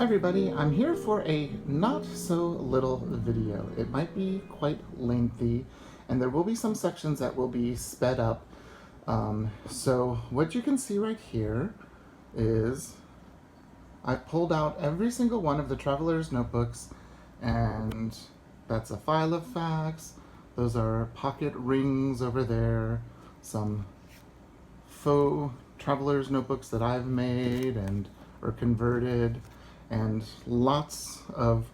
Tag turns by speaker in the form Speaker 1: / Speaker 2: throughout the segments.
Speaker 1: everybody, I'm here for a not so little video. It might be quite lengthy and there will be some sections that will be sped up. So what you can see right here is I've pulled out every single one of the traveler's notebooks, and that's a file of facts. Those are pocket rings over there, some faux traveler's notebooks that I've made and or converted, and lots of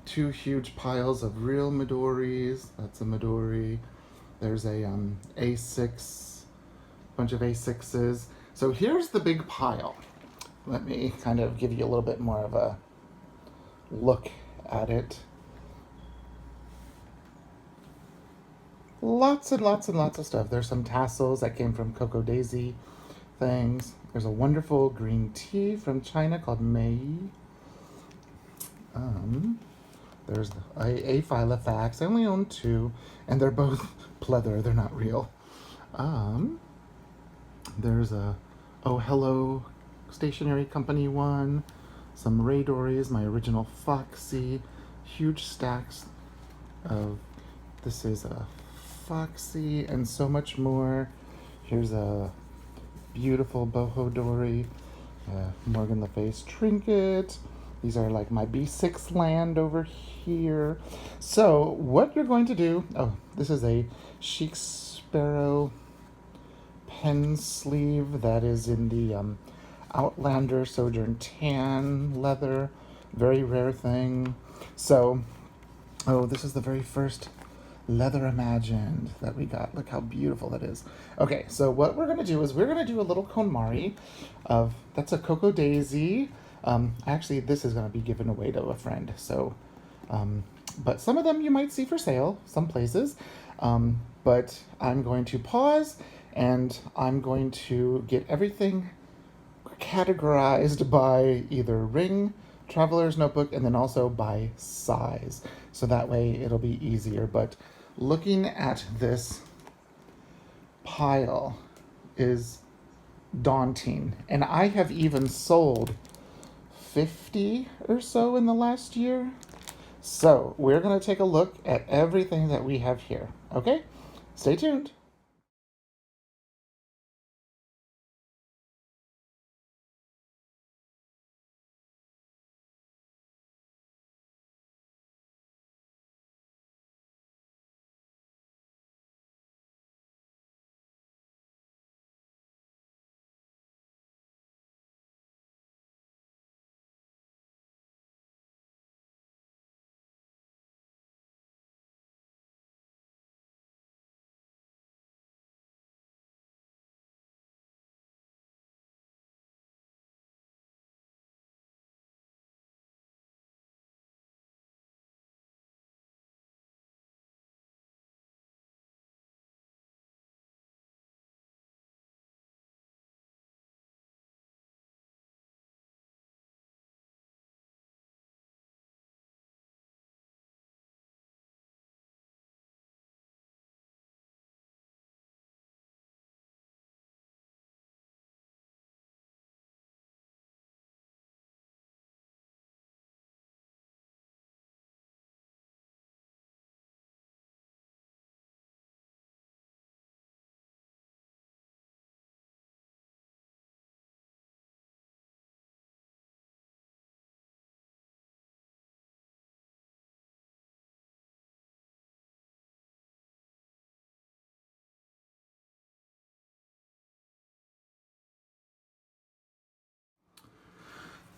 Speaker 1: two huge piles of real Midoris. That's a Midori. There's a A6, bunch of A6s. So here's the big pile. Let me kind of give you a little bit more of a look at it. Lots and lots and lots of stuff. There's some tassels that came from Cocoa Daisy things. There's a wonderful green tea from China called Mei. There's a file of facts. I only own two, and they're both pleather. They're not real. There's a Oh Hello Stationery Company one. Some Raydories, my original Foxy. Huge stacks of, this is a Foxy, and so much more. Here's a beautiful boho dory, Morgan Le Fay's trinket. These are like my B6 land over here. So what you're going to do, oh, this is a Chic Sparrow pen sleeve that is in the Outlander Sojourn tan leather, very rare thing. So, oh, this is the very first Leather Imagined that we got. Look how beautiful that is. Okay, so what we're gonna do is we're gonna do a little KonMari of, that's a Cocoa Daisy. Actually, this is gonna be given away to a friend. So, but some of them you might see for sale, some places. But I'm going to pause and I'm going to get everything categorized by either ring, traveler's notebook, and then also by size. So that way it'll be easier. But looking at this pile is daunting. And I have even sold 50 or so in the last year. So we're going to take a look at everything that we have here. Okay? Stay tuned.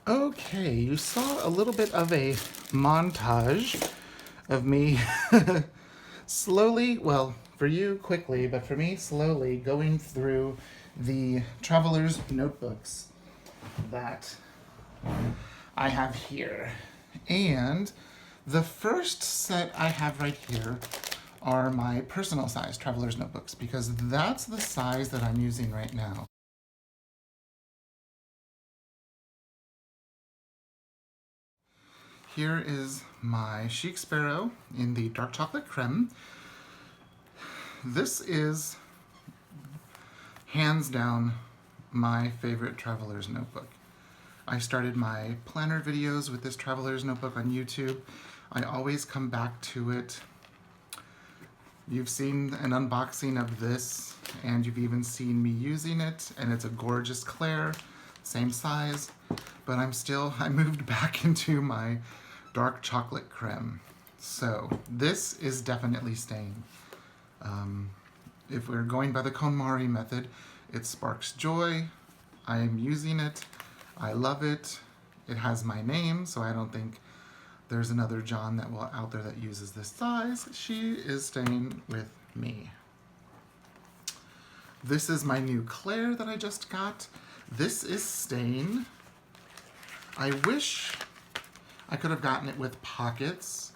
Speaker 1: Okay, you saw a little bit of a montage of me slowly, well, for you quickly, but for me slowly going through the traveler's notebooks that I have here. And the first set I have right here are my personal size traveler's notebooks, because that's the size that I'm using right now. Here is my Chic Sparrow in the dark chocolate creme. This is hands down my favorite traveler's notebook. I started my planner videos with this Traveler's Notebook on YouTube. I always come back to it. You've seen an unboxing of this, and you've even seen me using it, and it's a gorgeous Claire, same size, but I moved back into my dark chocolate creme. So this is definitely staying. If we're going by the KonMari method, it sparks joy. I am using it. I love it. It has my name, so I don't think there's another John out there that uses this size. She is staying with me. This is my new Claire that I just got. This is staying. I wish I could have gotten it with pockets.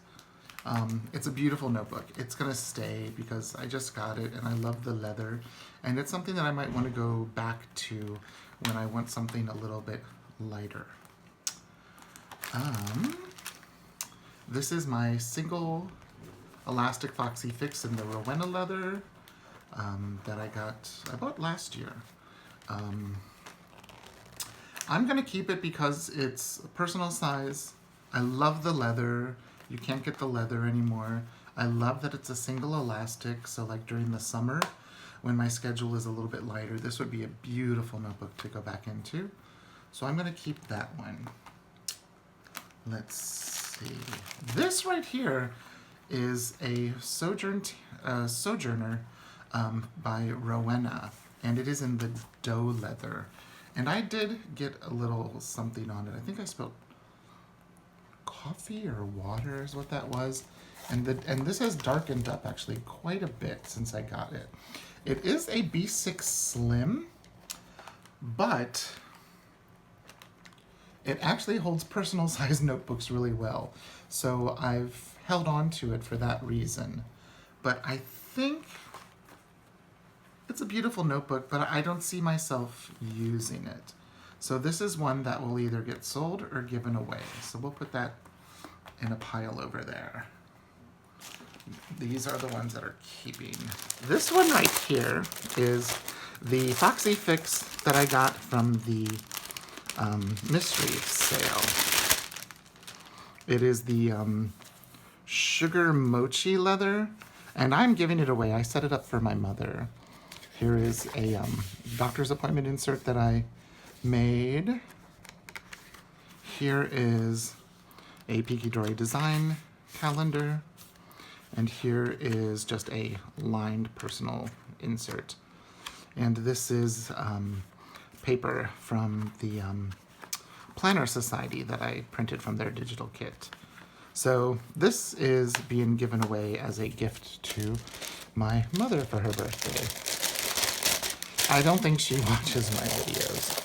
Speaker 1: It's a beautiful notebook. It's gonna stay because I just got it and I love the leather. And it's something that I might want to go back to when I want something a little bit lighter. This is my single elastic Foxy Fix in the Rowena leather that I bought last year. I'm gonna keep it because it's a personal size. I love the leather. You can't get the leather anymore. I love that it's a single elastic, so like during the summer, when my schedule is a little bit lighter, this would be a beautiful notebook to go back into. So I'm gonna keep that one. Let's see. This right here is a Sojourner by Rowena, and it is in the doe leather. And I did get a little something on it. I think I spilled coffee or water is what that was. And this has darkened up actually quite a bit since I got it. It is a B6 Slim, but it actually holds personal size notebooks really well. So I've held on to it for that reason. But I think it's a beautiful notebook, but I don't see myself using it. So this is one that will either get sold or given away. So we'll put that in a pile over there. These are the ones that are keeping. This one right here is the Foxy Fix that I got from the mystery sale. It is the sugar mochi leather, and I'm giving it away. I set it up for my mother. Here is a doctor's appointment insert that I made. Here is a Peaky Dory design calendar. And here is just a lined personal insert. And this is paper from the Planner Society that I printed from their digital kit. So this is being given away as a gift to my mother for her birthday. I don't think she watches my videos.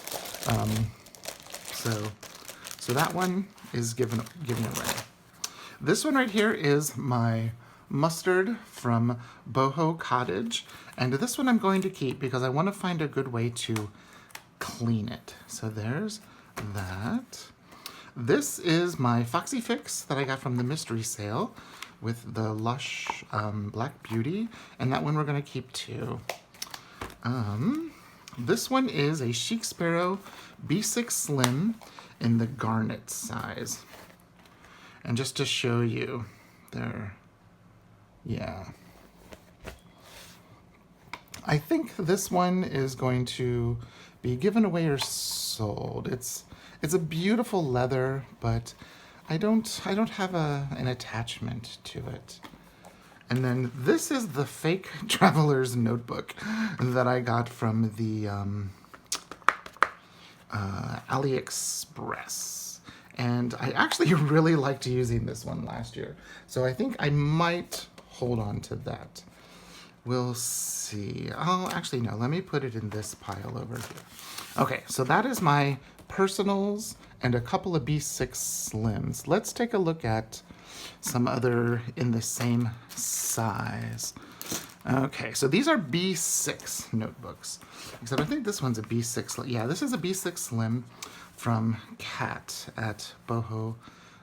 Speaker 1: So that one is given away. This one right here is my mustard from Boho Cottage, and this one I'm going to keep because I want to find a good way to clean it. So there's that. This is my Foxy Fix that I got from the mystery sale with the Lush Black Beauty, and that one we're going to keep too. This one is a Chic Sparrow B6 Slim in the garnet size. And just to show you, yeah. I think this one is going to be given away or sold. It's a beautiful leather, but I don't have an attachment to it. And then this is the fake Traveler's Notebook that I got from the AliExpress. And I actually really liked using this one last year. So I think I might hold on to that. We'll see. Oh, actually, no. Let me put it in this pile over here. Okay, so that is my personals and a couple of B6 Slims. Let's take a look at some other in the same size. Okay, so these are B6 notebooks. Except I think this one's a B6. Yeah, this is a B6 Slim from Kat at Boho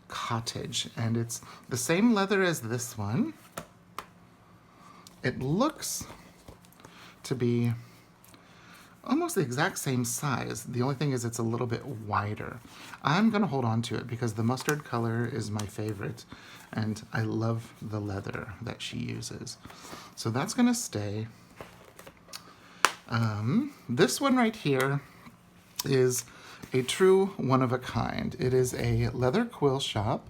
Speaker 1: Cottage. And it's the same leather as this one. It looks to be almost the exact same size. The only thing is it's a little bit wider. I'm gonna hold on to it because the mustard color is my favorite and I love the leather that she uses. So that's gonna stay. This one right here is a true one of a kind. It is a leather quill shop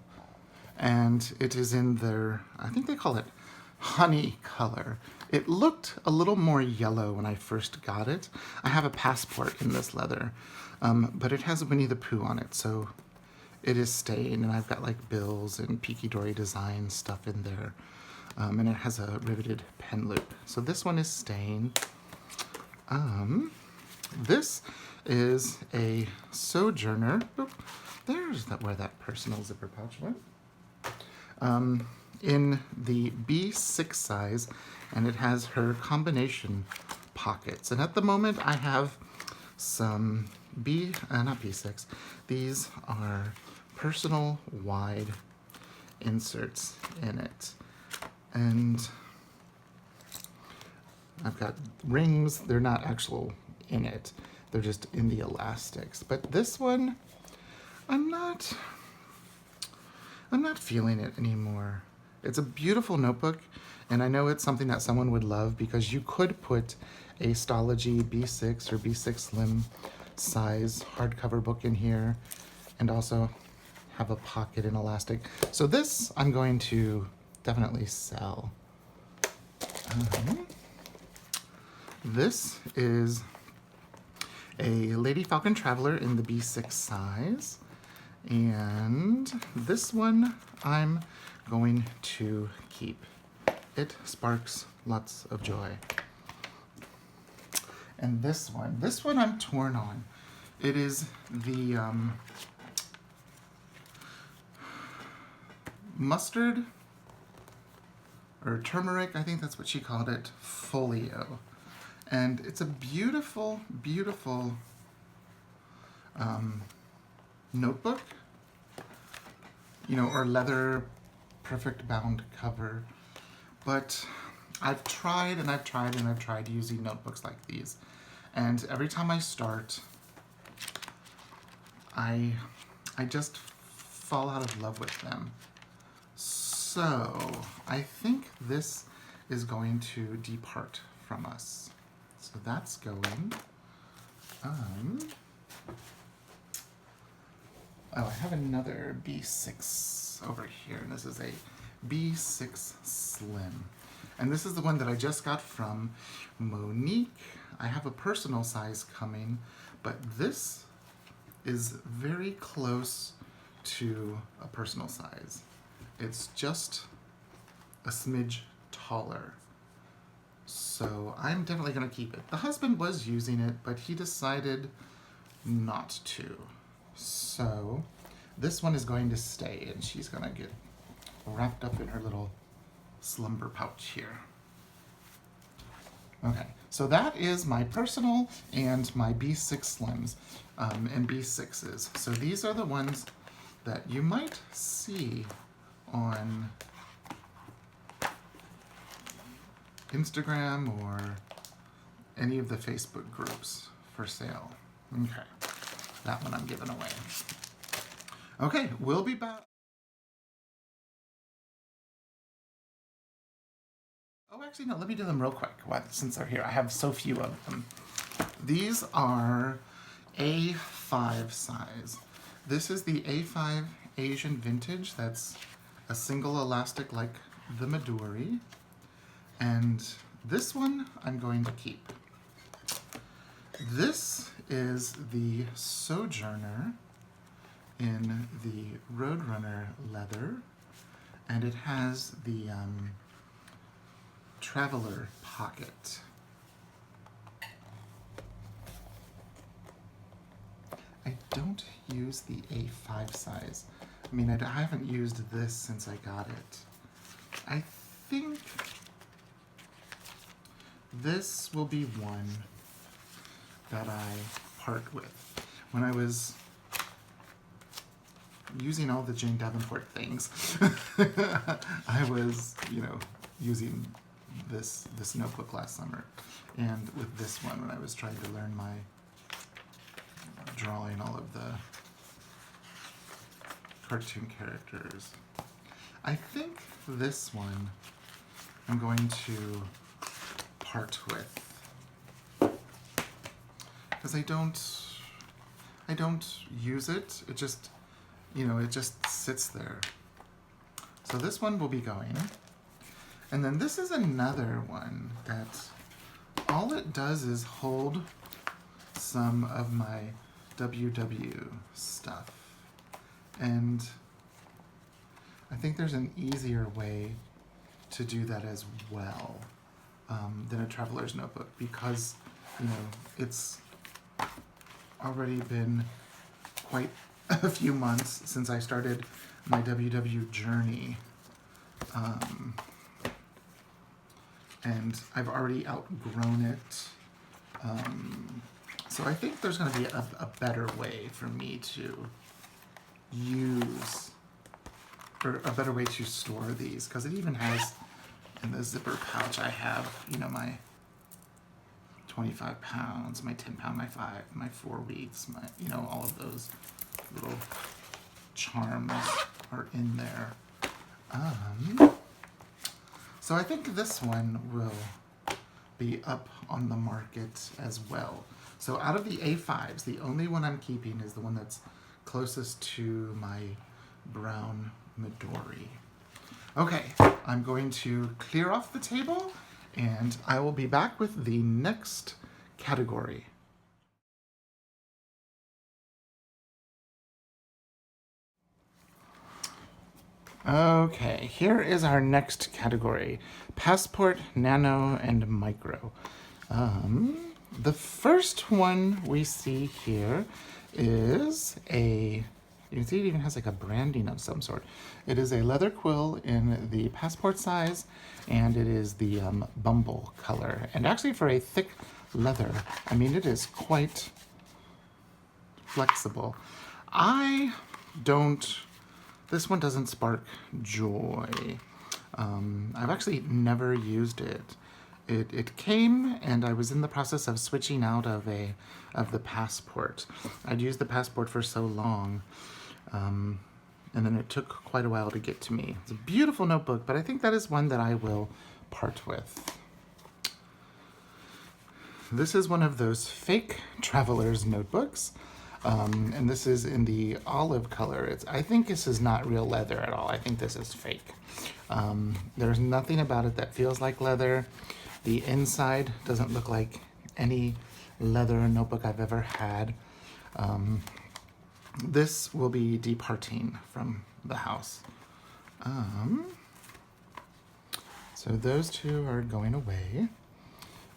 Speaker 1: and it is in their, I think they call it honey color. It looked a little more yellow when I first got it. I have a passport in this leather, but it has Winnie the Pooh on it, so it is stained, and I've got like bills and Peaky Dory design stuff in there, and it has a riveted pen loop. So this one is stained. This is a Sojourner. Oop, there's where that personal zipper pouch went. In the B6 size, and it has her combination pockets. And at the moment I have some not B6, these are personal wide inserts in it. And I've got rings, they're not actual in it, they're just in the elastics. But this one, I'm not feeling it anymore. It's a beautiful notebook, and I know it's something that someone would love because you could put a Stalogy B6 or B6 Slim size hardcover book in here and also have a pocket and elastic. So this I'm going to definitely sell. This is a Lady Falcon Traveler in the B6 size. And this one I'm going to keep. It sparks lots of joy. And this one I'm torn on. It is the mustard or turmeric, I think that's what she called it, folio. And it's a beautiful, beautiful notebook, you know, or leather perfect bound cover. But I've tried and I've tried and I've tried using notebooks like these. And every time I start, I just fall out of love with them. So I think this is going to depart from us. So that's going. Oh, I have another B6 over here, and this is a B6 Slim. And this is the one that I just got from Monique. I have a personal size coming, but this is very close to a personal size. It's just a smidge taller. So I'm definitely gonna keep it. The husband was using it, but he decided not to. So this one is going to stay, and she's gonna get wrapped up in her little slumber pouch here. Okay, so that is my personal and my B6 Slims and B6s. So these are the ones that you might see on Instagram or any of the Facebook groups for sale. Okay, that one I'm giving away. Okay, we'll be back. Oh, actually, no, let me do them real quick since they're here. I have so few of them. These are A5 size. This is the A5 Asian Vintage. That's a single elastic like the Midori. And this one I'm going to keep. This is the Sojourner in the Roadrunner leather, and it has the Traveler pocket. I don't use the A5 size. I mean, I haven't used this since I got it. I think this will be one that I part with. When I was using all the Jane Davenport things, I was, you know, using this notebook last summer, and with this one when I was trying to learn my drawing all of the cartoon characters. I think this one I'm going to part with because I don't use it. It just, it just sits there. So this one will be going. And then this is another one that all it does is hold some of my WW stuff. And I think there's an easier way to do that as well than a traveler's notebook because, it's already been quite a few months since I started my WW journey. And I've already outgrown it. So I think there's going to be a better way for me to use, or a better way to store these, because it even has in the zipper pouch I have, my 25 pounds, my 10 pound, my 4 weeks, my, all of those little charms are in there. So I think this one will be up on the market as well. So out of the A5s, the only one I'm keeping is the one that's closest to my brown Midori. Okay, I'm going to clear off the table and I will be back with the next category. Okay, here is our next category: Passport, Nano, and Micro. The first one we see here is you can see it even has like a branding of some sort. It is a leather quill in the passport size, and it is the Bumble color. And actually for a thick leather, I mean, it is quite flexible. This one doesn't spark joy. I've actually never used it. It came, and I was in the process of switching out of the passport. I'd used the passport for so long, and then it took quite a while to get to me. It's a beautiful notebook, but I think that is one that I will part with. This is one of those fake traveler's notebooks. And this is in the olive color. I think this is not real leather at all. I think this is fake. There's nothing about it that feels like leather. The inside doesn't look like any leather notebook I've ever had. This will be departing from the house. So those two are going away.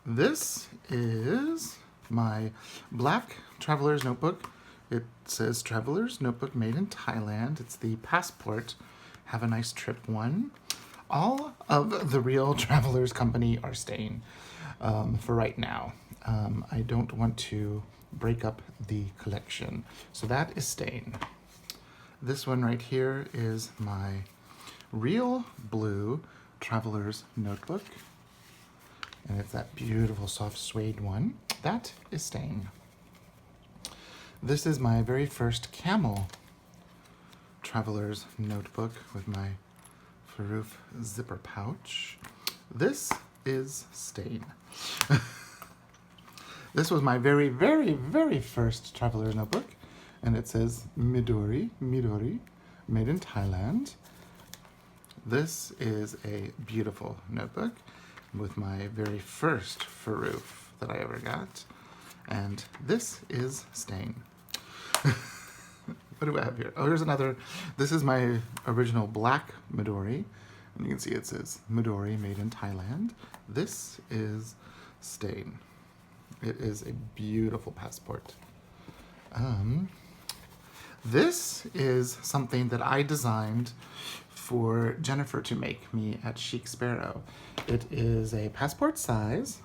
Speaker 1: This is my black traveler's notebook. It says Traveler's Notebook made in Thailand. It's the Passport Have a Nice Trip one. All of the real Travelers company are staying for right now. I don't want to break up the collection. So that is staying. This one right here is my real blue Traveler's Notebook. And it's that beautiful soft suede one. That is staying. This is my very first camel traveler's notebook with my Faroof zipper pouch. This is staying. This was my very, very, very first traveler's notebook, and it says Midori, made in Thailand. This is a beautiful notebook with my very first Faroof that I ever got. And this is staying. What do I have here? Oh, here's another. This is my original black Midori. And you can see it says Midori made in Thailand. This is staying. It is a beautiful passport. This is something that I designed for Jennifer to make me at Chic Sparrow. It is a passport size,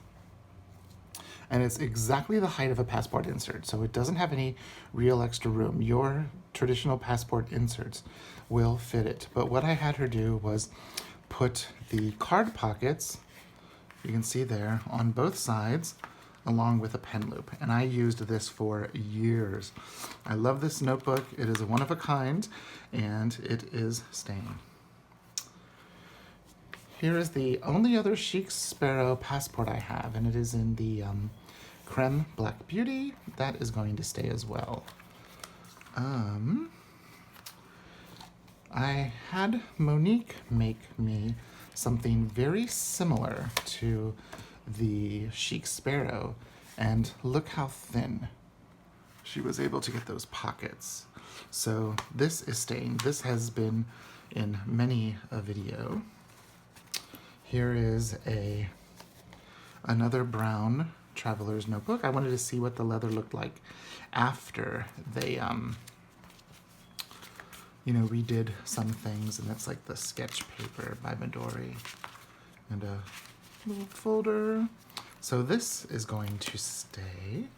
Speaker 1: and it's exactly the height of a passport insert, so it doesn't have any real extra room. Your traditional passport inserts will fit it, but what I had her do was put the card pockets You can see there on both sides, along with a pen loop. And I used this for years. I love this notebook. It is a one of a kind, and it is staying. Here is the only other Chic Sparrow passport I have, and it is in the Creme Black Beauty. That is going to stay as well. I had Monique make me something very similar to the Chic Sparrow, and look how thin she was able to get those pockets. So this is staying. This has been in many a video. Here is another brown traveler's notebook. I wanted to see what the leather looked like after they redid some things, and that's like the sketch paper by Midori, and a little folder. So this is going to stay.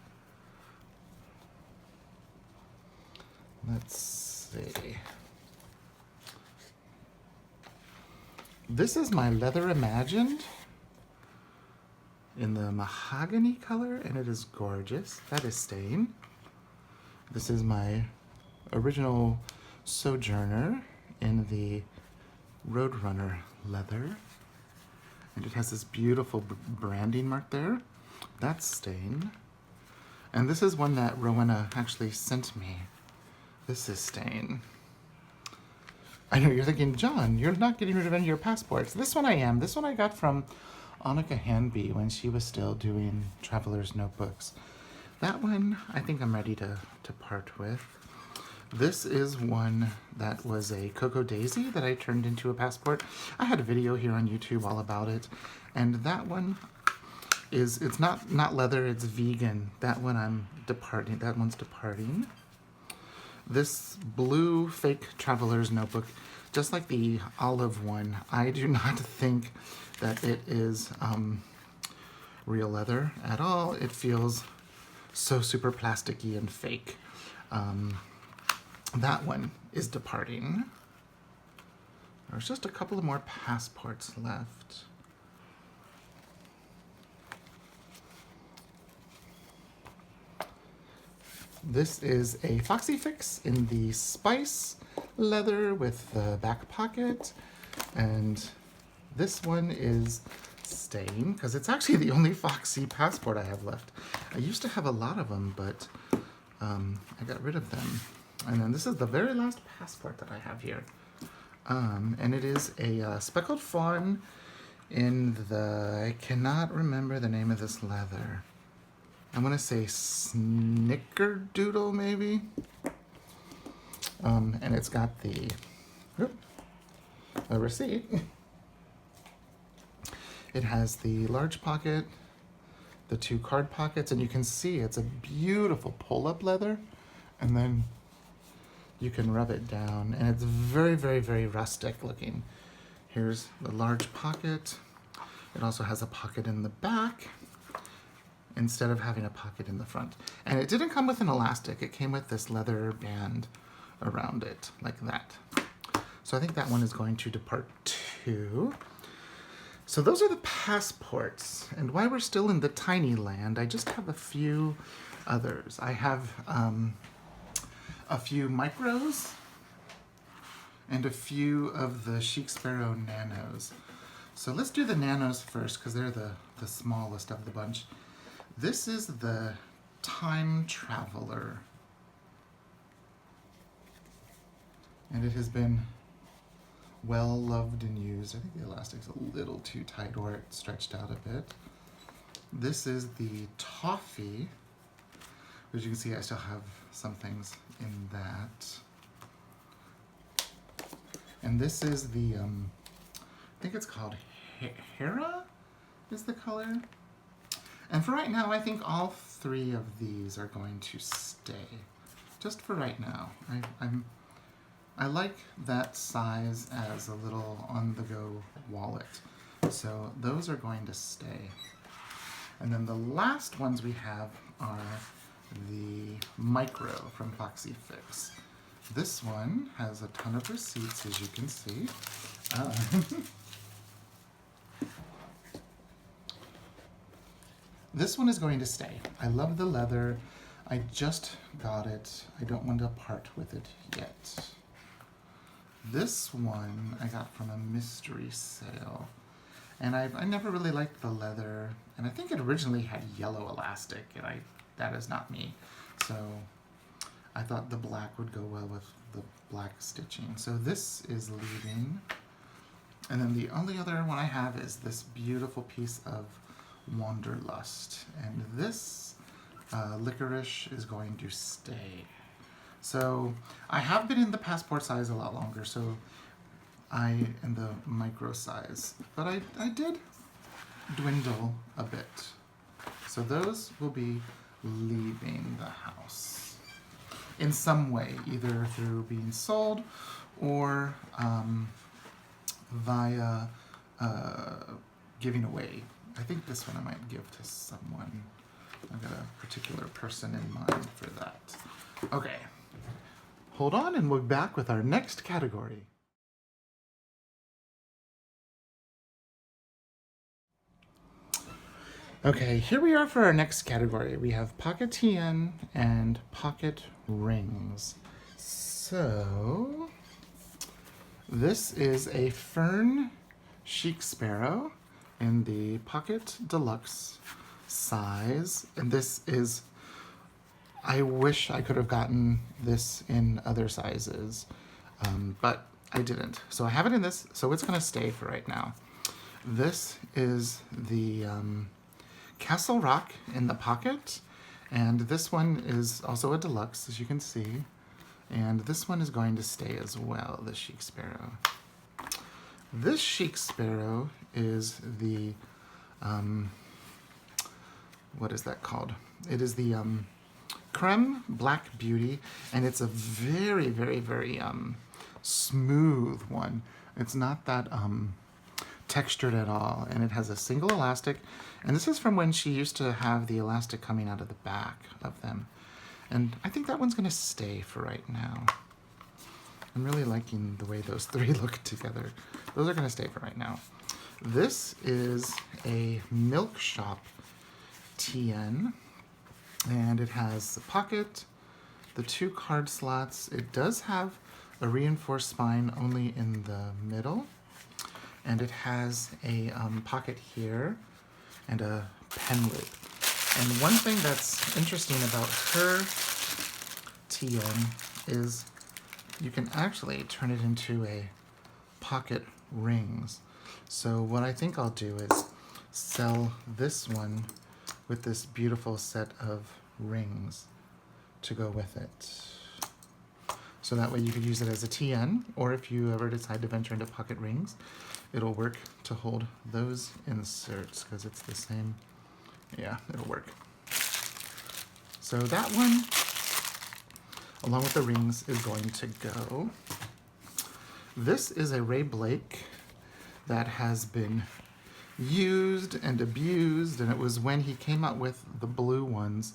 Speaker 1: Let's see. This is my Leather Imagined in the mahogany color, and it is gorgeous. That is staying. This is my original Sojourner in the Roadrunner leather, and it has this beautiful branding mark there. That's staying. And this is one that Rowena actually sent me. This is staying. I know you're thinking, John, you're not getting rid of any of your passports. This one I am. This one I got from Annika Hanby when she was still doing Traveler's Notebooks. That one I think I'm ready to part with. This is one that was a Cocoa Daisy that I turned into a passport. I had a video here on YouTube all about it. And that one it's not leather, it's vegan. That one I'm departing. That one's departing. This blue fake Traveler's Notebook, just like the olive one, I do not think that it is real leather at all. It feels so super plasticky and fake. That one is departing. There's just a couple of more passports left. This is a Foxy Fix in the spice leather with the back pocket, and this one is staying because it's actually the only Foxy passport I have left. I used to have a lot of them, but I got rid of them. And then this is the very last passport that I have here. And it is a speckled fawn in the, I cannot remember the name of this leather. I'm gonna say Snickerdoodle maybe. And it's got the receipt. It has the large pocket, the two card pockets, and you can see it's a beautiful pull-up leather. And then you can rub it down, and it's very, very, very rustic looking. Here's the large pocket. It also has a pocket in the back instead of having a pocket in the front. And it didn't come with an elastic. It came with this leather band around it, like that. So I think that one is going to depart too. So those are the passports. And while we're still in the tiny land, I just have a few others. I have a few micros and a few of the Chic Sparrow nanos. So let's do the nanos first because they're the smallest of the bunch. This is the Time Traveler. And it has been well loved and used. I think the elastic's a little too tight or it stretched out a bit. This is the Toffee. As you can see, I still have some things in that. And this is the, I think it's called Hera is the color. And for right now, I think all three of these are going to stay. Just for right now. I like that size as a little on-the-go wallet. So those are going to stay. And then the last ones we have are the micro from Foxy Fix. This one has a ton of receipts, as you can see. This one is going to stay. I love the leather. I just got it. I don't want to part with it yet. This one I got from a mystery sale. And I never really liked the leather. And I think it originally had yellow elastic, and that is not me. So I thought the black would go well with the black stitching. So this is leaving. And then the only other one I have is this beautiful piece of Wanderlust. And this licorice is going to stay. So I have been in the passport size a lot longer, so in the micro size. But I did dwindle a bit. So those will be leaving the house in some way, either through being sold or via giving away. I think this one I might give to someone. I've got a particular person in mind for that. Okay. Hold on and we'll be back with our next category. Okay, here we are for our next category. We have pocket TN and pocket rings. So, this is a Fern Chic Sparrow in the Pocket Deluxe size. And this is, I wish I could have gotten this in other sizes, but I didn't. So I have it in this, so it's gonna stay for right now. This is the Castle Rock in the pocket, and this one is also a deluxe, as you can see. And this one is going to stay as well, the Chic Sparrow. This Chic Sparrow is the, what is that called? It is the Creme Black Beauty, and it's a very, very, very smooth one. It's not that textured at all, and it has a single elastic, and this is from when she used to have the elastic coming out of the back of them. And I think that one's gonna stay for right now. I'm really liking the way those three look together. Those are gonna stay for right now. This is a Milk Shop TN, and it has the pocket, the 2 card slots. It does have a reinforced spine only in the middle, and it has a pocket here and a pen loop. And one thing that's interesting about her TN is you can actually turn it into a pocket rings. So what I think I'll do is sell this one with this beautiful set of rings to go with it. So that way you could use it as a TN, or if you ever decide to venture into pocket rings, it'll work to hold those inserts because it's the same. Yeah, it'll work. So that one, along with the rings, is going to go. This is a Ray Blake that has been used and abused, and it was when he came out with the blue ones,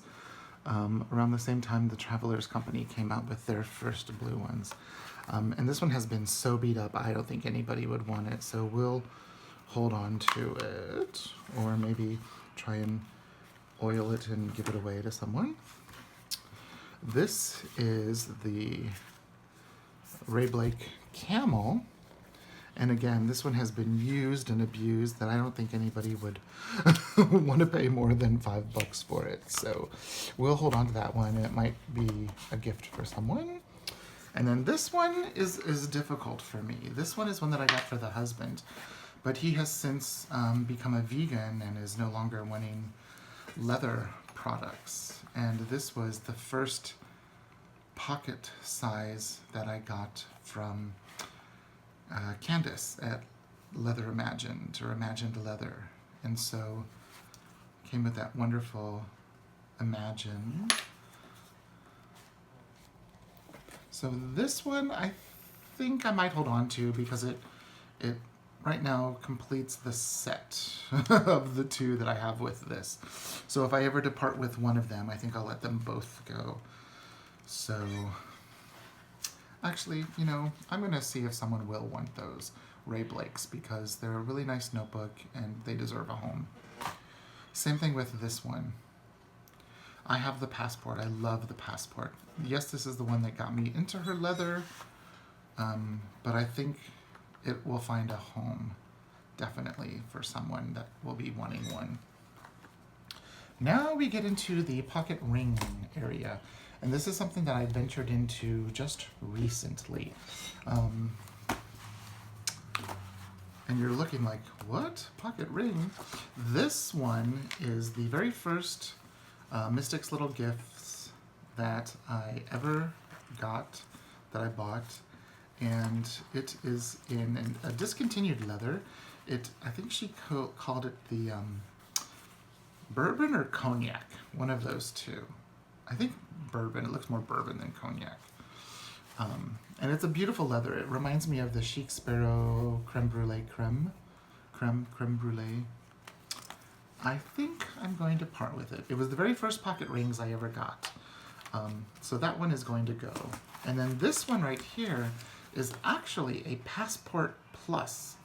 Speaker 1: around the same time the Travelers Company came out with their first blue ones. And this one has been so beat up, I don't think anybody would want it, so we'll hold on to it, or maybe try and oil it and give it away to someone. This is the Ray Blake Camel, and again, this one has been used and abused that I don't think anybody would want to pay more than $5 for it. So we'll hold on to that one, and it might be a gift for someone. And then this one is difficult for me. This one is one that I got for the husband, but he has since become a vegan and is no longer wanting leather products. And this was the first pocket size that I got from Candace at Leather Imagined, or Imagined Leather. And so came with that wonderful Imagine. So this one I think I might hold on to because it right now completes the set of the 2 that I have with this. So if I ever depart with one of them, I think I'll let them both go. So actually, you know, I'm gonna see if someone will want those Ray Blakes because they're a really nice notebook and they deserve a home. Same thing with this one. I have the Passport. I love the Passport. Yes, this is the one that got me into her leather, but I think it will find a home, definitely, for someone that will be wanting one. Now we get into the pocket ring area, and this is something that I ventured into just recently. And you're looking like, what? Pocket ring? This one is the very first Mystic's Little Gifts that I ever got, that I bought. And it is in a discontinued leather. I think she called it the bourbon or cognac, one of those two. I think bourbon. It looks more bourbon than cognac. And it's a beautiful leather. It reminds me of the Chic Sparrow creme brulee creme brulee. I think I'm going to part with it. It was the very first pocket rings I ever got. So that one is going to go. And then this one right here is actually a Passport Plus.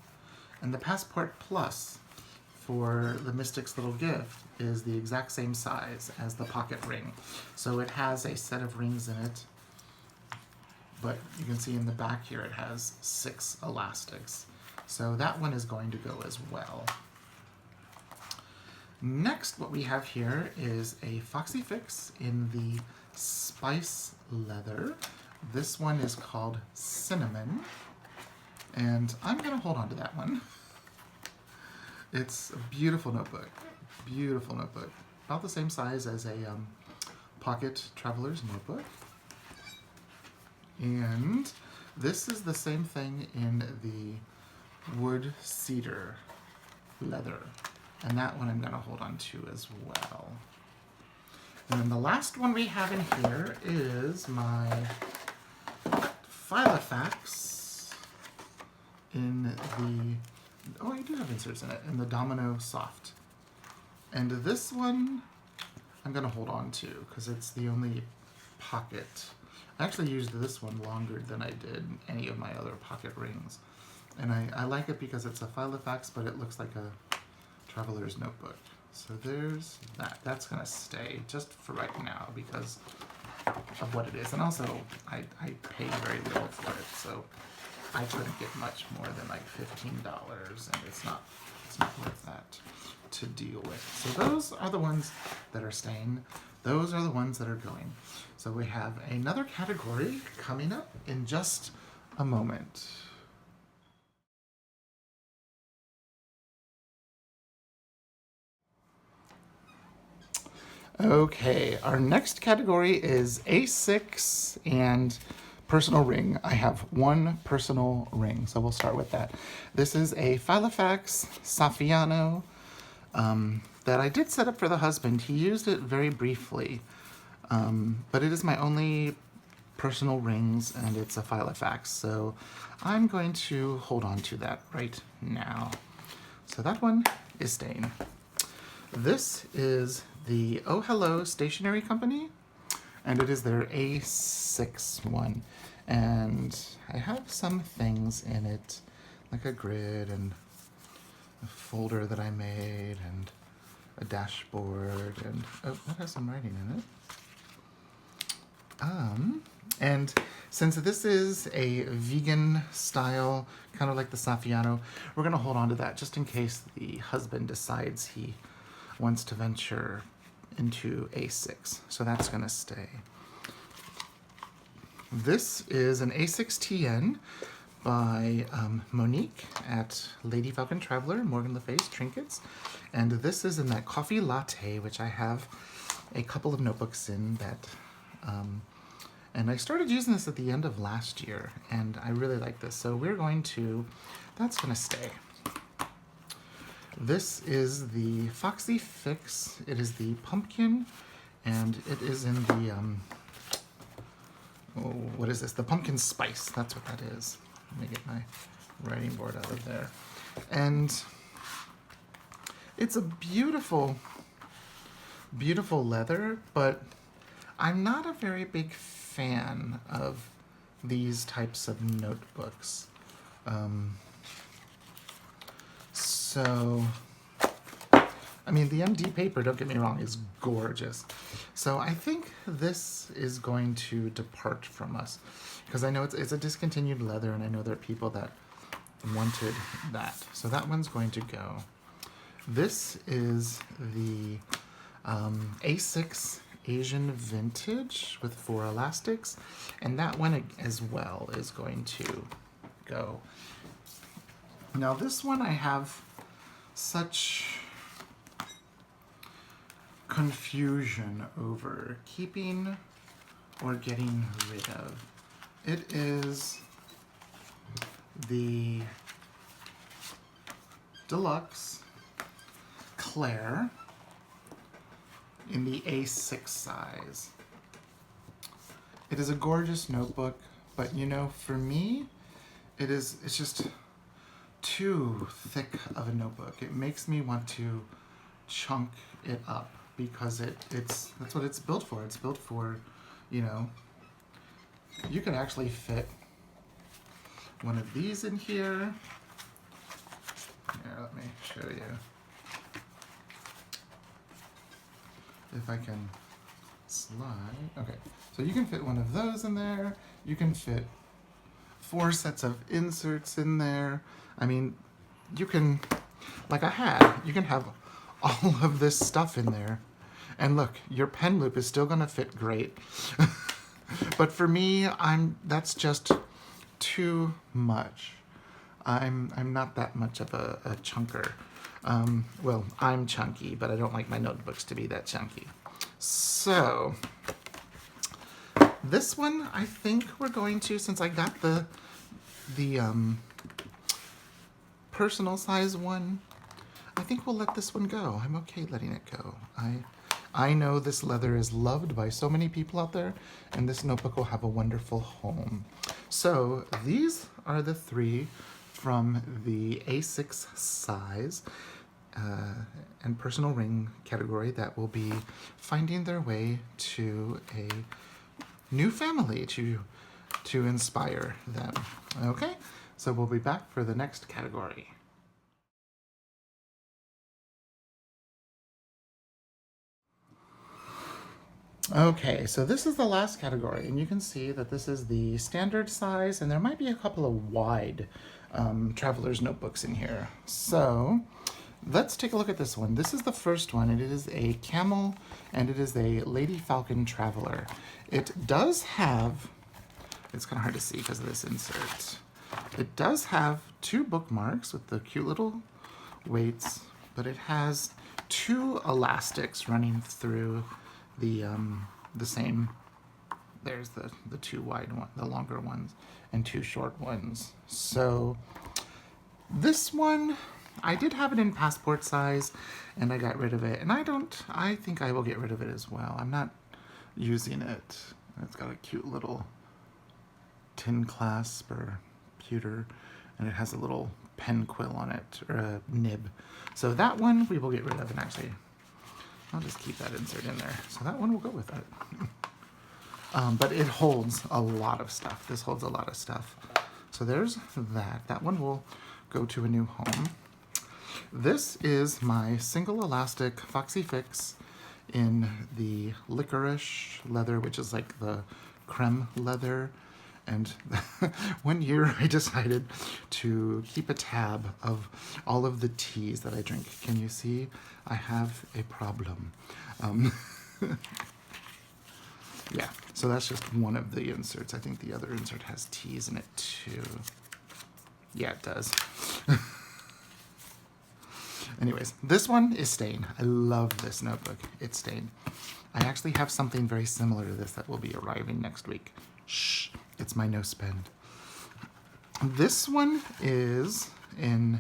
Speaker 1: And the Passport Plus for the Mystic's Little Gift is the exact same size as the pocket ring. So it has a set of rings in it. But you can see in the back here it has 6 elastics. So that one is going to go as well. Next, what we have here is a Foxy Fix in the spice leather. This one is called Cinnamon. And I'm going to hold on to that one. It's a beautiful notebook. Beautiful notebook. About the same size as a pocket traveler's notebook. And this is the same thing in the wood cedar leather. And that one I'm going to hold on to as well. And then the last one we have in here is my Filofax in the, oh, I do have inserts in it, in the Domino Soft. And this one I'm going to hold on to because it's the only pocket. I actually used this one longer than I did any of my other pocket rings. And I like it because it's a Filofax, but it looks like a traveler's notebook. So there's that. That's going to stay just for right now because of what it is. And also, I paid very little for it, so I couldn't get much more than like $15, and it's not worth that to deal with. So those are the ones that are staying. Those are the ones that are going. So we have another category coming up in just a moment. Okay, our next category is A6 and personal ring. I have one personal ring, so we'll start with that. This is a Filofax Saffiano that I did set up for the husband. He used it very briefly, but it is my only personal rings, and it's a Filofax, so I'm going to hold on to that right now. So that one is staying. This is the Oh Hello Stationery Company, and it is their A6 one. And I have some things in it, like a grid and a folder that I made and a dashboard, and oh, that has some writing in it. And since this is a vegan style, kind of like the Saffiano, we're gonna hold on to that just in case the husband decides he wants to venture into A6. So that's gonna stay. This is an A6TN by Monique at Lady Falcon Traveler, Morgan Le Fay's Trinkets. And this is in that coffee latte, which I have a couple of notebooks in that, and I started using this at the end of last year, and I really like this. So we're going to, that's gonna stay. This is the Foxy Fix. It is the pumpkin, and it is in the, oh, what is this? The pumpkin spice. That's what that is. Let me get my writing board out of there. And it's a beautiful, beautiful leather, but I'm not a very big fan of these types of notebooks. So I mean, the MD paper, don't get me wrong, is gorgeous. So I think this is going to depart from us because I know it's a discontinued leather, and I know there are people that wanted that. So that one's going to go. This is the A6 Asian Vintage with 4 elastics, and that one as well is going to go. Now this one I have such confusion over keeping or getting rid of. It is the Deluxe Claire in the A6 size. It is a gorgeous notebook, but you know, for me, it's just too thick of a notebook. It makes me want to chunk it up because that's what it's built for. It's built for, you know, you could actually fit one of these in here. Here, let me show you. If I can slide. Okay, so you can fit one of those in there. You can fit 4 sets of inserts in there. I mean, you can, like I had, you can have all of this stuff in there. And look, your pen loop is still gonna fit great. But for me, that's just too much. I'm not that much of a chunker. Well, I'm chunky, but I don't like my notebooks to be that chunky. So, this one, I think we're going to, since I got the personal size one, I think we'll let this one go. I'm okay letting it go. I know this leather is loved by so many people out there, and this notebook will have a wonderful home. So these are the 3 from the A6 size and personal ring category that will be finding their way to a new family to inspire them. Okay, so we'll be back for the next category. Okay, so this is the last category, and you can see that this is the standard size, and there might be a couple of wide traveler's notebooks in here. So let's take a look at this one. This is the first one. It is a camel, and it is a Lady Falcon Traveler. It does have, it's kind of hard to see because of this insert. It does have 2 bookmarks with the cute little weights, but it has 2 elastics running through the same. There's the 2 wide one, the longer ones, and 2 short ones. So this one, I did have it in passport size, and I got rid of it. And I think I will get rid of it as well. I'm not using it. It's got a cute little tin clasp or pewter, and it has a little pen quill on it, or a nib. So that one we will get rid of, and actually, I'll just keep that insert in there. So that one will go with it. But it holds a lot of stuff. This holds a lot of stuff. So there's that. That one will go to a new home. This is my single elastic Foxy Fix in the licorice leather, which is like the creme leather. And one year I decided to keep a tab of all of the teas that I drink. Can you see? I have a problem. Yeah, so that's just one of the inserts. I think the other insert has teas in it too. Yeah, it does. Anyways, this one is stained. I love this notebook. It's stained. I actually have something very similar to this that will be arriving next week. Shh, it's my no spend. This one is in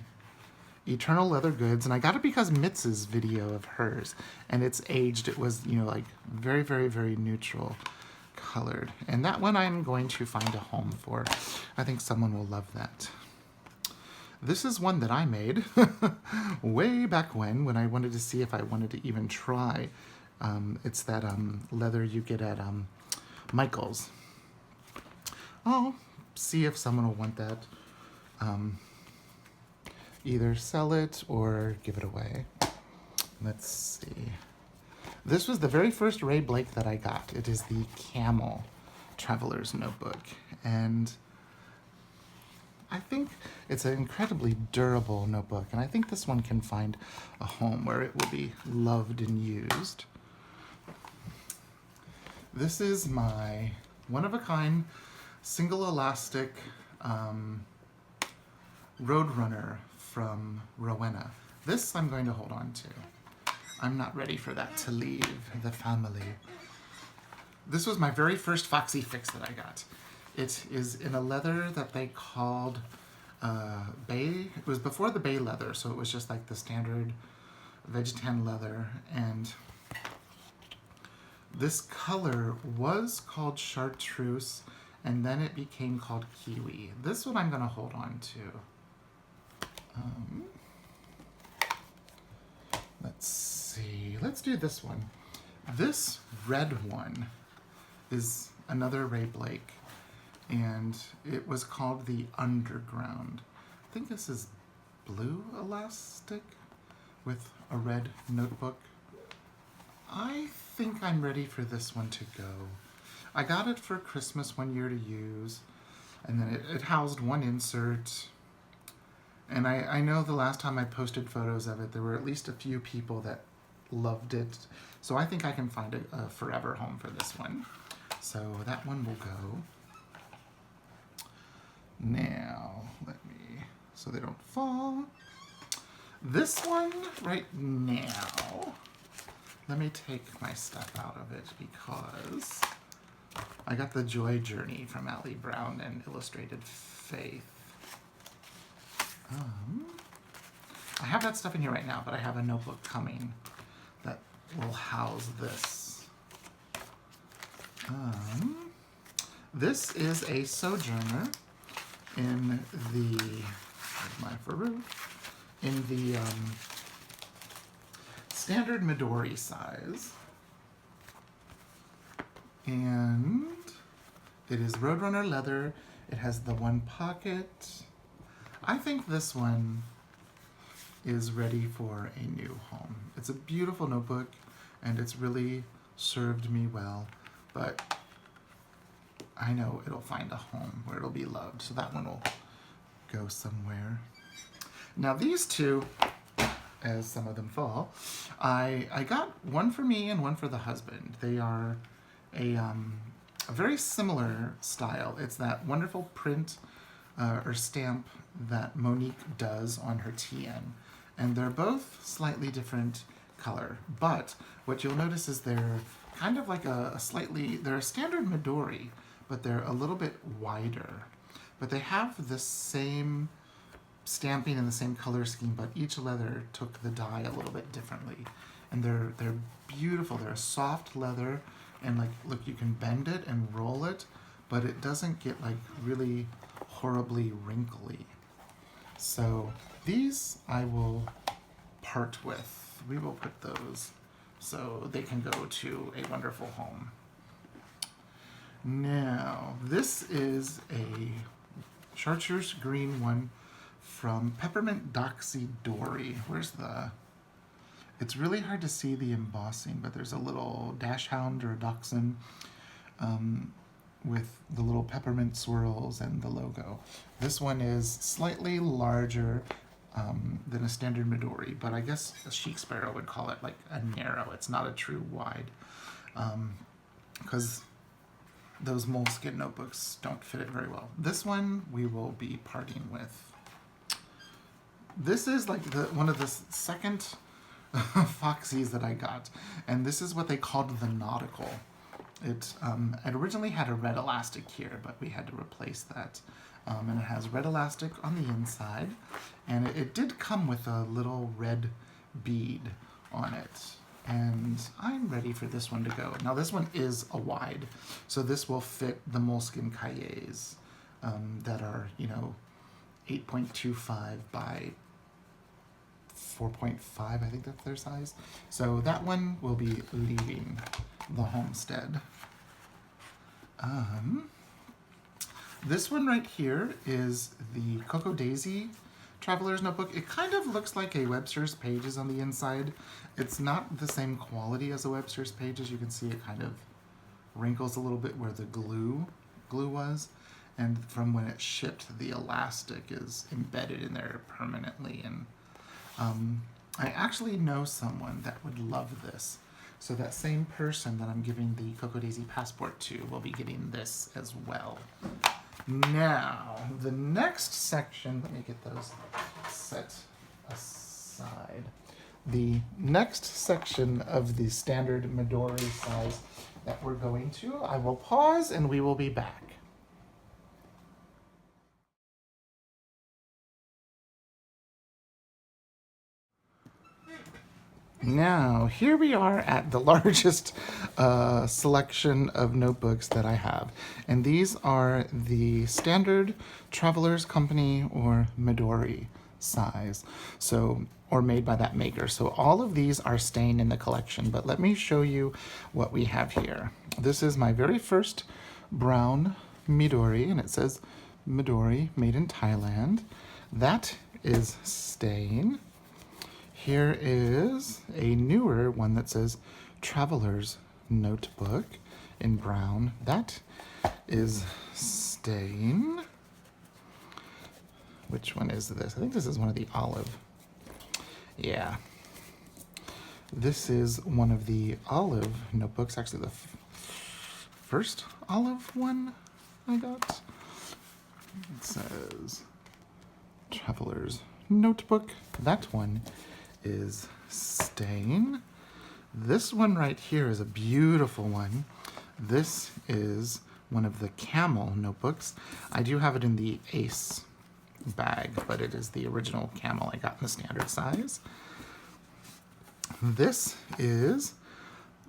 Speaker 1: Eternal Leather Goods, and I got it because Mitz's video of hers, and it's aged. It was, you know, like very, very, very neutral colored. And that one I'm going to find a home for. I think someone will love that. This is one that I made way back when I wanted to see if I wanted to even try. It's that leather you get at Michael's. I'll see if someone will want that. Either sell it or give it away. Let's see. This was the very first Ray Blake that I got. It is the Camel Traveler's Notebook. And I think it's an incredibly durable notebook. And I think this one can find a home where it will be loved and used. This is my one-of-a-kind single elastic Roadrunner from Rowena. This I'm going to hold on to. I'm not ready for that to leave the family. This was my very first Foxy Fix that I got. It is in a leather that they called Bay. It was before the Bay leather, so it was just like the standard Vegetan leather. And this color was called Chartreuse, and then it became called Kiwi. This one I'm going to hold on to. Let's see. Let's do this one. This red one is another Ray Blake, and it was called the Underground. I think this is blue elastic with a red notebook. I think I'm ready for this one to go. I got it for Christmas one year to use, and then it housed one insert. And I know the last time I posted photos of it, there were at least a few people that loved it. So I think I can find a forever home for this one. So that one will go. Now, so they don't fall. This one right now, let me take my stuff out of it because I got the Joy Journey from Allie Brown and Illustrated Faith. I have that stuff in here right now, but I have a notebook coming that will house this. This is a Sojourner in the, where's my Faru? In the standard Midori size. And it is Roadrunner leather. It has the one pocket. I think this one is ready for a new home. It's a beautiful notebook, and it's really served me well, but I know it'll find a home where it'll be loved, so that one will go somewhere. Now these two, as some of them fall, I got one for me and one for the husband. They are a very similar style. It's that wonderful print or stamp that Monique does on her TN. And they're both slightly different color, but what you'll notice is they're kind of like they're a standard Midori, but they're a little bit wider. But they have the same stamping and the same color scheme, but each leather took the dye a little bit differently. And they're beautiful. They're a soft leather, and like, look, you can bend it and roll it, but it doesn't get like really horribly wrinkly. So these I will part with. We will put those so they can go to a wonderful home. Now, this is a chartreuse green one from Peppermint Doxy Dory. It's really hard to see the embossing, but there's a little dash hound or a dachshund with the little peppermint swirls and the logo. This one is slightly larger than a standard Midori, but I guess a Chic Sparrow would call it like a narrow. It's not a true wide, because those moleskin notebooks don't fit it very well. This one we will be parting with. This is like one of the second Foxies that I got, and this is what they called the Nautical. It originally had a red elastic here, but we had to replace that. And it has red elastic on the inside, and it did come with a little red bead on it. And I'm ready for this one to go. Now this one is a wide, so this will fit the moleskin cahiers that are, 8.25 by 4.5, I think that's their size. So that one will be leaving the homestead. This one right here is the Cocoa Daisy Traveler's Notebook. It kind of looks like a Webster's Pages on the inside. It's not the same quality as a Webster's Pages. You can see it kind of wrinkles a little bit where the glue was. And from when it shipped, the elastic is embedded in there permanently. And I actually know someone that would love this. So that same person that I'm giving the Cocoa Daisy passport to will be getting this as well. Now, the next section, let me get those set aside. The next section of the standard Midori size that we're going to, I will pause and we will be back. Now, here we are at the largest selection of notebooks that I have. And these are the standard Traveler's Company or Midori size. So, or made by that maker. So all of these are staying in the collection, but let me show you what we have here. This is my very first brown Midori, and it says Midori, made in Thailand. That is staying. Here is a newer one that says Traveler's Notebook in brown. That is staying. Which one is this? I think this is one of the olive. Yeah. This is one of the olive notebooks, actually the first olive one I got. It says Traveler's Notebook. That one is staying. This one right here is a beautiful one. This is one of the camel notebooks. I do have it in the Ace bag, but it is the original camel I got in the standard size. This is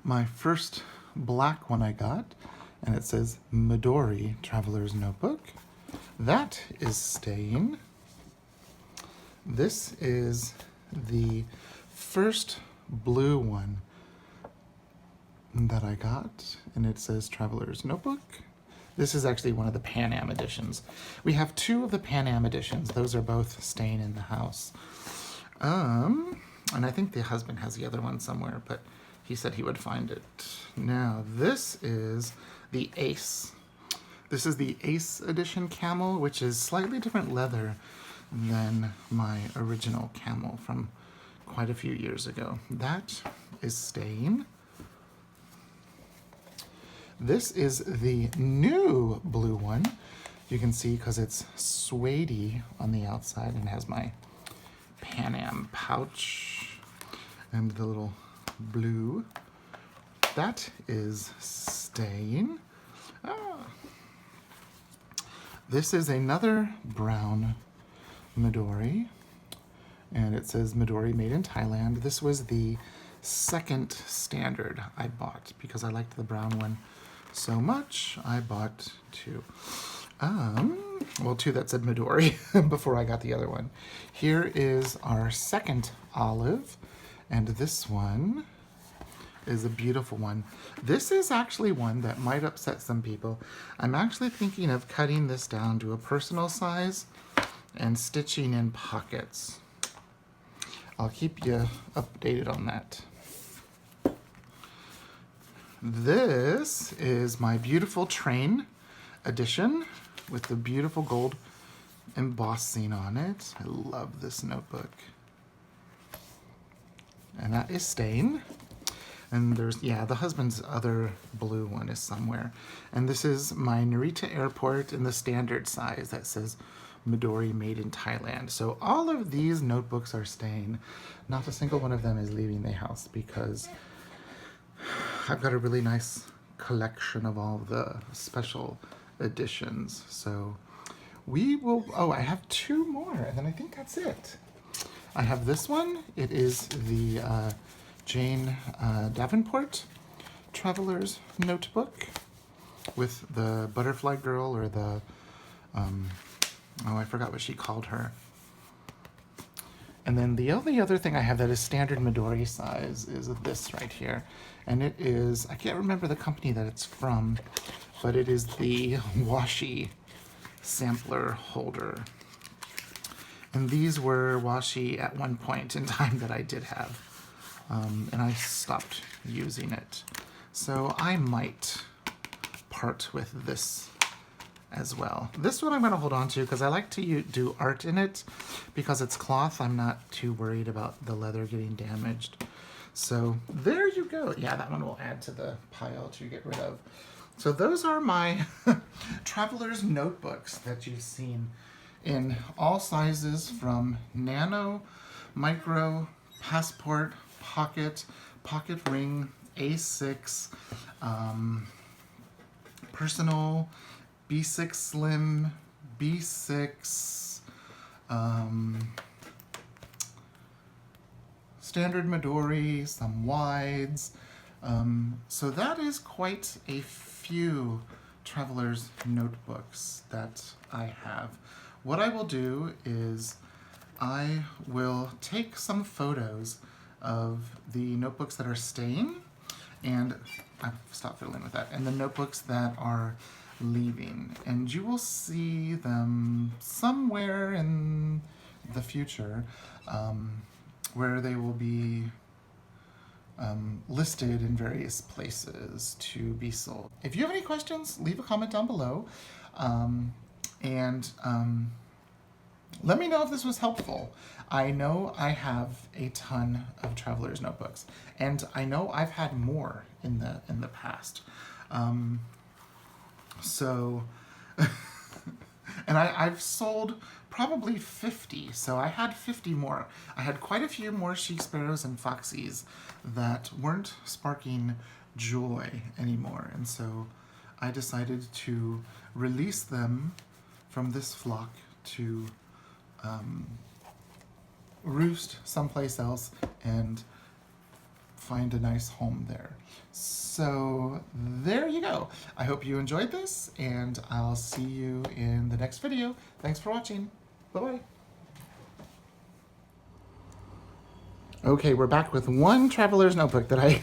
Speaker 1: my first black one I got, and it says Midori Traveler's Notebook. That is staying. This is the first blue one that I got, and it says Traveler's Notebook. This is actually one of the Pan Am editions. We have two of the Pan Am editions. Those are both staying in the house. And I think the husband has the other one somewhere, but he said he would find it. Now, this is the Ace. This is the Ace edition camel, which is slightly different leather than my original camel from quite a few years ago. That is staying. This is the new blue one. You can see because it's suede on the outside and has my Pan Am pouch and the little blue. That is staying. This is another brown Midori, and it says Midori made in Thailand. This was the second standard I bought because I liked the brown one so much. I bought two. Well, two that said Midori before I got the other one. Here is our second olive, and this one is a beautiful one. This is actually one that might upset some people. I'm actually thinking of cutting this down to a personal size and stitching in pockets. I'll keep you updated on that. This is my beautiful train edition with the beautiful gold embossing on it. I love this notebook. And that is staying. And there's, yeah, the husband's other blue one is somewhere. And this is my Narita Airport in the standard size that says Midori made in Thailand. So all of these notebooks are staying. Not a single one of them is leaving the house because I've got a really nice collection of all the special editions. So we will, oh, I have two more and then I think that's it. I have this one. It is the Jane Davenport Traveler's Notebook with the butterfly girl or the, oh, I forgot what she called her. And then the only other thing I have that is standard Midori size is this right here. And it is, I can't remember the company that it's from, but it is the washi sampler holder. And these were washi at one point in time that I did have. And I stopped using it. So I might part with this as well. This one I'm going to hold on to because I like to do art in it. Because it's cloth, I'm not too worried about the leather getting damaged. So there you go. Yeah, that one will add to the pile to get rid of. So those are my traveler's notebooks that you've seen in all sizes, from nano, micro, passport, pocket, pocket ring, A6, personal, B6 slim, B6, standard Midori, some wides. So that is quite a few traveler's notebooks that I have. What I will do is I will take some photos of the notebooks that are staying, and I've stopped fiddling with that, and the notebooks that are leaving. And you will see them somewhere in the future where they will be listed in various places to be sold. If you have any questions, leave a comment down below. Let me know if this was helpful. I know I have a ton of traveler's notebooks, and I know I've had more in the past. And I've sold probably 50, so I had 50 more. I had quite a few more She Sparrows and Foxies that weren't sparking joy anymore, and so I decided to release them from this flock to roost someplace else and find a nice home there. So there you go. I hope you enjoyed this, and I'll see you in the next video. Thanks for watching. Bye-bye. Okay, we're back with one traveler's notebook that I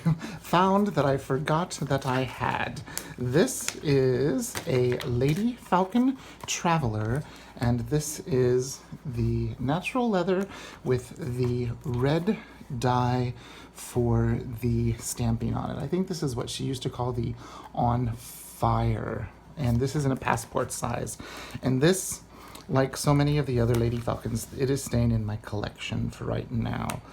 Speaker 1: found that I forgot that I had. This is a Lady Falcon Traveler, and this is the natural leather with the red dye for the stamping on it. I think this is what she used to call the On Fire, and this is in a passport size. And this, like so many of the other Lady Falcons, it is staying in my collection for right now.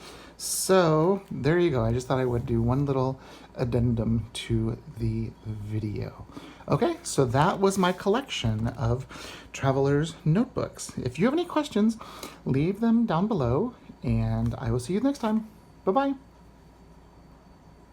Speaker 1: So there you go. I just thought I would do one little addendum to the video. Okay, so that was my collection of traveler's notebooks. If you have any questions, leave them down below, and I will see you next time. Bye-bye.